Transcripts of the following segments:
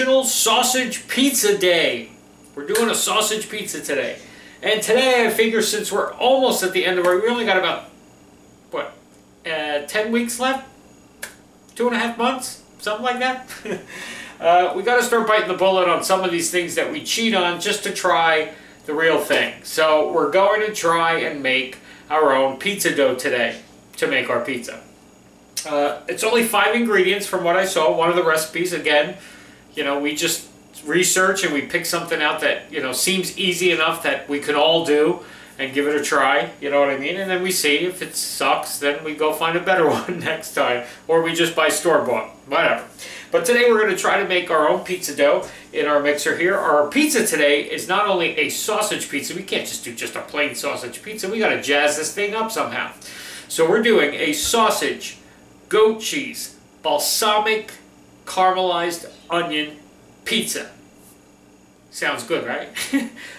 National Sausage Pizza Day. We're doing a sausage pizza today. And today I figure since we're almost at the end of we only got about, what, 10 weeks left? 2.5 months? Something like that? We got to start biting the bullet on some of these things that we cheat on just to try the real thing. So we're going to try and make our own pizza dough today to make our pizza. It's only 5 ingredients from what I saw. One of the recipes, again, you know, we just research and we pick something out that, you know, seems easy enough that we could all do and give it a try, you know what I mean? And then we see if it sucks, then we go find a better one next time, or we just buy store-bought, whatever. But today we're going to try to make our own pizza dough in our mixer here. Our pizza today is not only a sausage pizza, we can't just do just a plain sausage pizza, we got to jazz this thing up somehow. So we're doing a sausage, goat cheese, balsamic, caramelized onion pizza. Sounds good, right?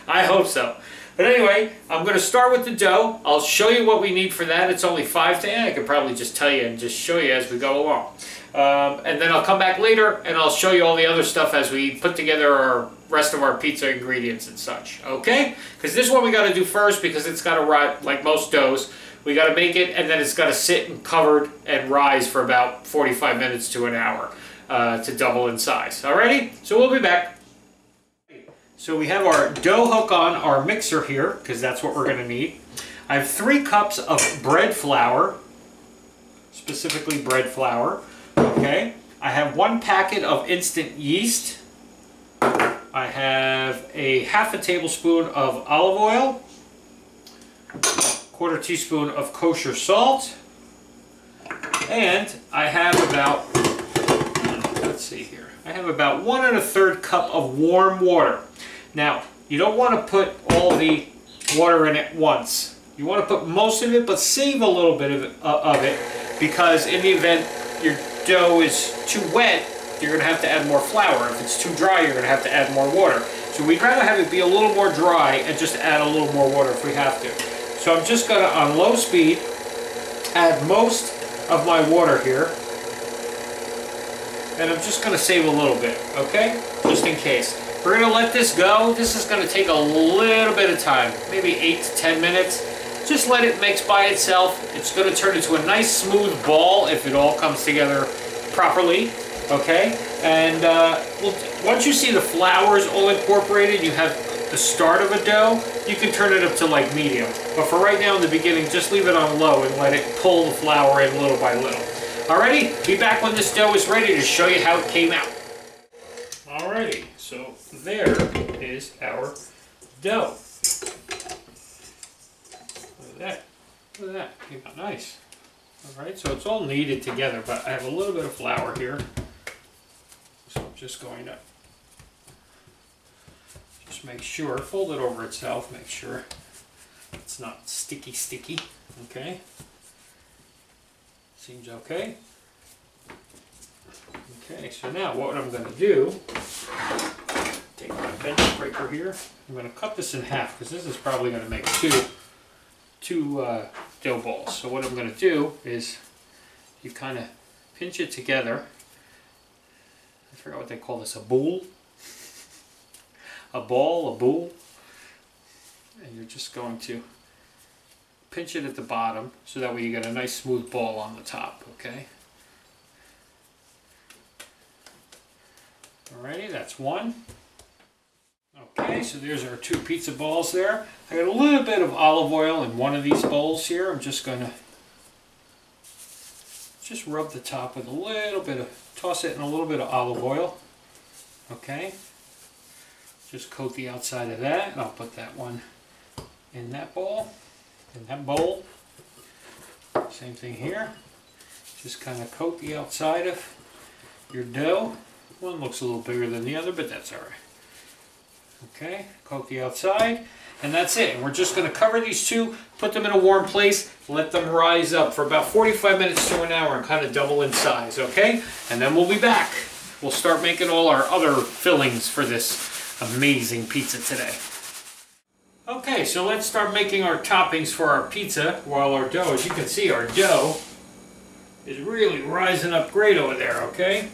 I hope so. But anyway, I'm going to start with the dough. I'll show you what we need for that. It's only 5 to 8. I could probably just tell you and just show you as we go along. And then I'll come back later and I'll show you all the other stuff as we put together our rest of our pizza ingredients and such. Okay? Because this one we got to do first because it's got to rise, like most doughs. We got to make it and then it's got to sit and covered and rise for about 45 minutes to an hour to double in size. Alrighty? So we'll be back. So we have our dough hook on our mixer here, because that's what we're going to need. I have 3 cups of bread flour, specifically bread flour. Okay. I have 1 packet of instant yeast. I have a ½ tablespoon of olive oil, 1/4 teaspoon of kosher salt, and I have about, let's see here, I have about 1 1/3 cup of warm water. Now, you don't want to put all the water in at once. You want to put most of it, but save a little bit of it, because in the event your dough is too wet, you're going to have to add more flour. If it's too dry, you're going to have to add more water. So we'd rather have it be a little more dry and just add a little more water if we have to. So I'm just going to, on low speed, add most of my water here. And I'm just going to save a little bit, okay? Just in case. We're going to let this go. This is going to take a little bit of time, maybe 8 to 10 minutes. Just let it mix by itself. It's going to turn into a nice smooth ball if it all comes together properly, okay? And once you see the flours all incorporated, you have the start of a dough, you can turn it up to like medium. But for right now in the beginning, just leave it on low and let it pull the flour in little by little. Alrighty, be back when this dough is ready to show you how it came out. Alrighty, so there is our dough. Look at that. Look at that. Came out nice. Alright, so it's all kneaded together, but I have a little bit of flour here. So I'm just going to just make sure, fold it over itself, make sure it's not sticky, okay? Seems okay. Okay, so now what I'm going to do, take my bench breaker here, I'm going to cut this in half because this is probably going to make two dough balls. So what I'm going to do is you kind of pinch it together. I forgot what they call this, a boule? A ball, a boule. And you're just going to pinch it at the bottom so that way you get a nice smooth ball on the top, okay? Alrighty, that's one. Okay, so there's our 2 pizza balls there. I got a little bit of olive oil in one of these bowls here. I'm just going to just rub the top with a little bit of, toss it in a little bit of olive oil. Okay. Just coat the outside of that, and I'll put that one in that bowl. In that bowl. Same thing here. Just kind of coat the outside of your dough. One looks a little bigger than the other, but that's alright. Okay, coat the outside, and that's it. And we're just going to cover these 2, put them in a warm place, let them rise up for about 45 minutes to an hour and kind of double in size, okay? And then we'll be back. We'll start making all our other fillings for this amazing pizza today. Okay, so let's start making our toppings for our pizza while our dough, as you can see, our dough is really rising up great over there, okay?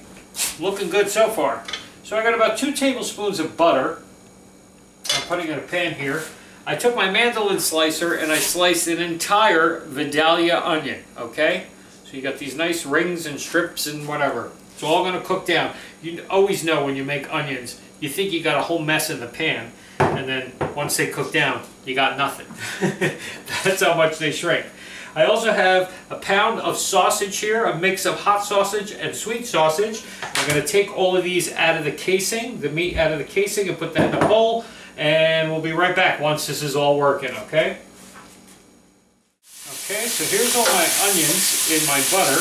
Looking good so far. So I got about 2 tablespoons of butter. I'm putting in a pan here. I took my mandolin slicer and I sliced an entire Vidalia onion, okay? So you got these nice rings and strips and whatever. It's all going to cook down. You always know when you make onions, you think you got a whole mess in the pan, and then once they cook down, you got nothing. That's how much they shrink. I also have a pound of sausage here, a mix of hot sausage and sweet sausage. I'm going to take all of these out of the casing, the meat out of the casing, and put that in a bowl, and we'll be right back once this is all working, okay? Okay, so here's all my onions in my butter,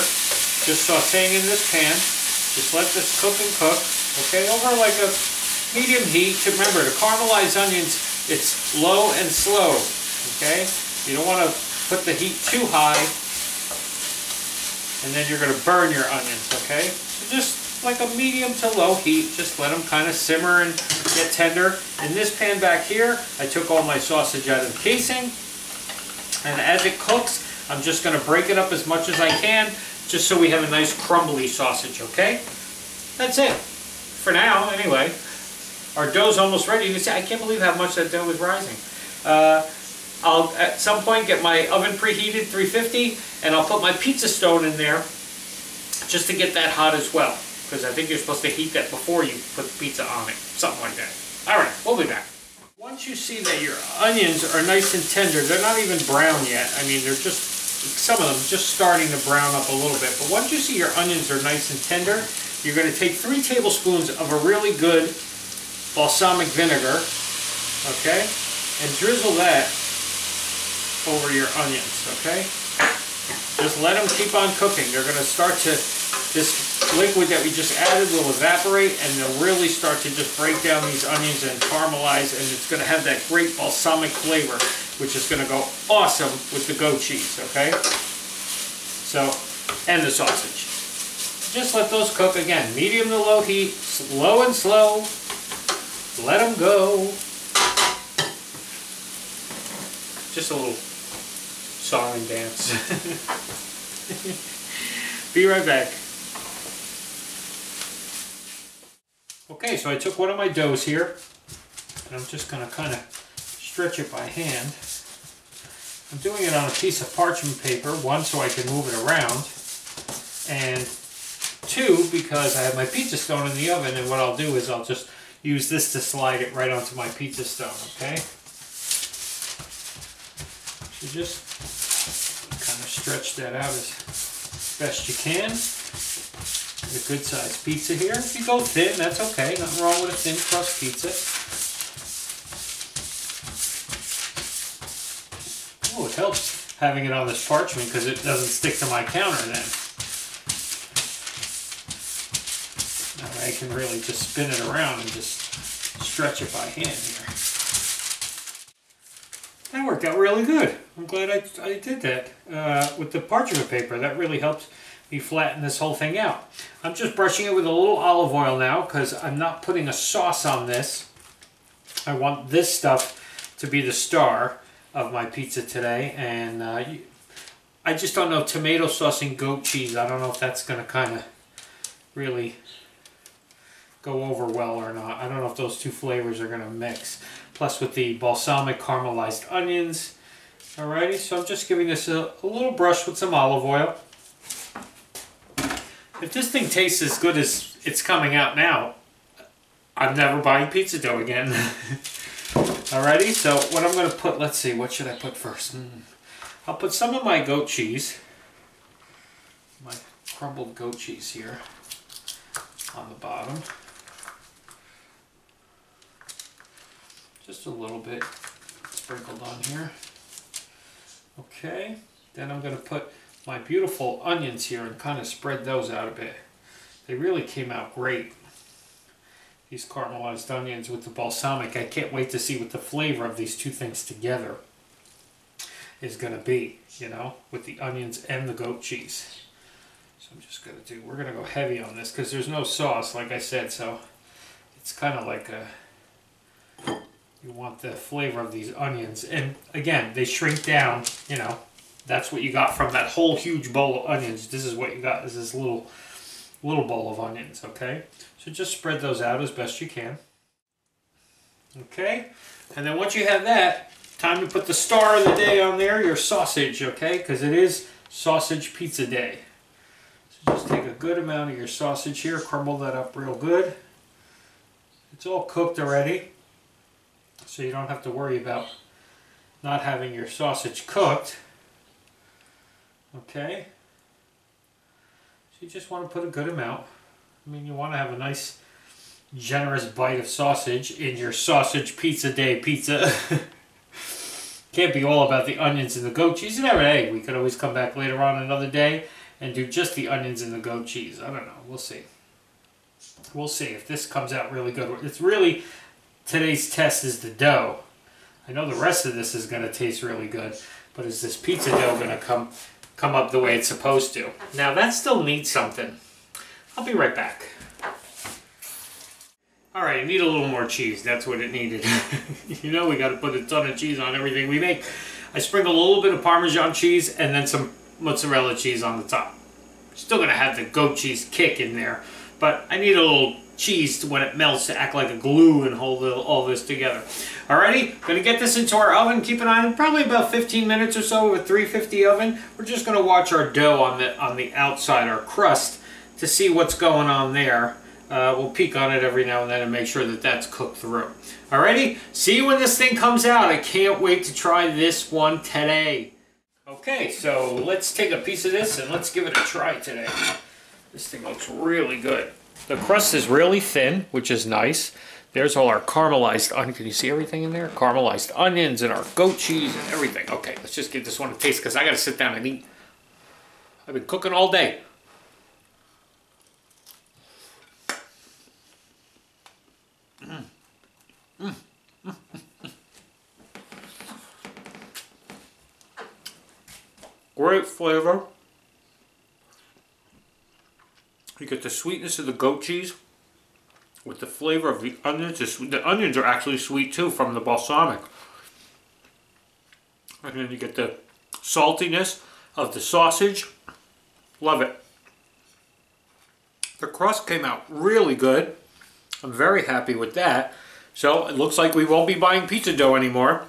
just sauteing in this pan. Just let this cook and cook, okay, over like a medium heat. Remember, to caramelize onions, it's low and slow, okay? You don't want to put the heat too high, and then you're going to burn your onions, okay? So just like a medium to low heat, just let them kind of simmer and get tender. In this pan back here, I took all my sausage out of the casing, and as it cooks, I'm just going to break it up as much as I can, just so we have a nice crumbly sausage, okay? That's it. For now, anyway. Our dough's almost ready. You can see, I can't believe how much that dough is rising. I'll, at some point, get my oven preheated, 350, and I'll put my pizza stone in there just to get that hot as well. Because I think you're supposed to heat that before you put the pizza on it. Something like that. Alright, we'll be back. Once you see that your onions are nice and tender, they're not even brown yet. I mean, they're just, some of them just starting to brown up a little bit. But once you see your onions are nice and tender, you're going to take 3 tablespoons of a really good balsamic vinegar, okay, and drizzle that over your onions, okay? Just let them keep on cooking. They're going to start to, this liquid that we just added will evaporate, and they'll really start to just break down these onions and caramelize, and it's going to have that great balsamic flavor, which is going to go awesome with the goat cheese, okay? So, and the sausage. Just let those cook again, medium to low heat, slow and slow. Let them go. Just a little song and dance. Be right back. Okay, so I took one of my doughs here, and I'm just going to kind of stretch it by hand. I'm doing it on a piece of parchment paper, 1, so I can move it around, and 2, because I have my pizza stone in the oven, and what I'll do is I'll just use this to slide it right onto my pizza stone, okay? So just kind of stretch that out as best you can. Get a good sized pizza here. If you go thin, that's okay. Nothing wrong with a thin crust pizza. Oh, it helps having it on this parchment because it doesn't stick to my counter then. Now I can really just spin it around and just stretch it by hand here. That worked out really good. I'm glad I did that with the parchment paper. That really helps me flatten this whole thing out. I'm just brushing it with a little olive oil now because I'm not putting a sauce on this. I want this stuff to be the star of my pizza today, and I just don't know, tomato sauce and goat cheese, I don't know if that's going to kind of really go over well or not. I don't know if those two flavors are going to mix. Plus with the balsamic caramelized onions. Alrighty, so I'm just giving this a little brush with some olive oil. If this thing tastes as good as it's coming out now, I'm never buying pizza dough again. Alrighty, so what I'm going to put, let's see, what should I put first? I'll put some of my goat cheese, my crumbled goat cheese here on the bottom. Just a little bit sprinkled on here. Okay, then I'm going to put my beautiful onions here and kind of spread those out a bit. They really came out great. These caramelized onions with the balsamic. I can't wait to see what the flavor of these two things together is going to be, you know, with the onions and the goat cheese. So I'm just going to do, we're going to go heavy on this because there's no sauce, like I said, so it's kind of like a, you want the flavor of these onions. And again, they shrink down, you know, that's what you got from that whole huge bowl of onions. This is what you got, is this little little bowl of onions, okay? So just spread those out as best you can. Okay, and then once you have that, time to put the star of the day on there, your sausage, okay? Because it is sausage pizza day. So just take a good amount of your sausage here, crumble that up real good. It's all cooked already, so you don't have to worry about not having your sausage cooked. Okay, so you just want to put a good amount. I mean, you want to have a nice generous bite of sausage in your sausage pizza day pizza. Can't be all about the onions and the goat cheese. You never know. We could always come back later on another day and do just the onions and the goat cheese. I don't know. We'll see. We'll see if this comes out really good. It's really, today's test is the dough. I know the rest of this is going to taste really good, but is this pizza dough going to come up the way it's supposed to? Now that still needs something. I'll be right back. Alright, I need a little more cheese. That's what it needed. You know we got to put a ton of cheese on everything we make. I sprinkle a little bit of Parmesan cheese and then some mozzarella cheese on the top. Still going to have the goat cheese kick in there, but I need a little cheese when it melts to act like a glue and hold all this together. Alrighty, going to get this into our oven. Keep an eye on probably about 15 minutes or so with 350 oven. We're just going to watch our dough on the outside, our crust, to see what's going on there. We'll peek on it every now and then and make sure that that's cooked through. Alrighty, see you when this thing comes out. I can't wait to try this one today. Okay, so let's take a piece of this and let's give it a try today. This thing looks really good. The crust is really thin, which is nice. There's all our caramelized onion. Can you see everything in there? Caramelized onions and our goat cheese and everything. Okay, let's just give this one a taste because I got to sit down and eat. I've been cooking all day. Great flavor. You get the sweetness of the goat cheese with the flavor of the onions. The onions are actually sweet too from the balsamic. And then you get the saltiness of the sausage. Love it. The crust came out really good. I'm very happy with that. So it looks like we won't be buying pizza dough anymore.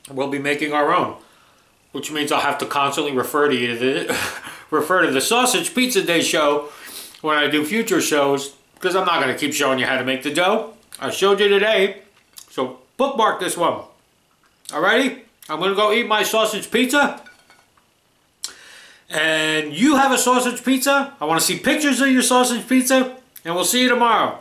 We'll be making our own, which means I'll have to constantly refer to the Sausage Pizza Day show when I do future shows, because I'm not going to keep showing you how to make the dough. I showed you today, so bookmark this one. Alrighty, I'm going to go eat my sausage pizza. And you have a sausage pizza. I want to see pictures of your sausage pizza, and we'll see you tomorrow.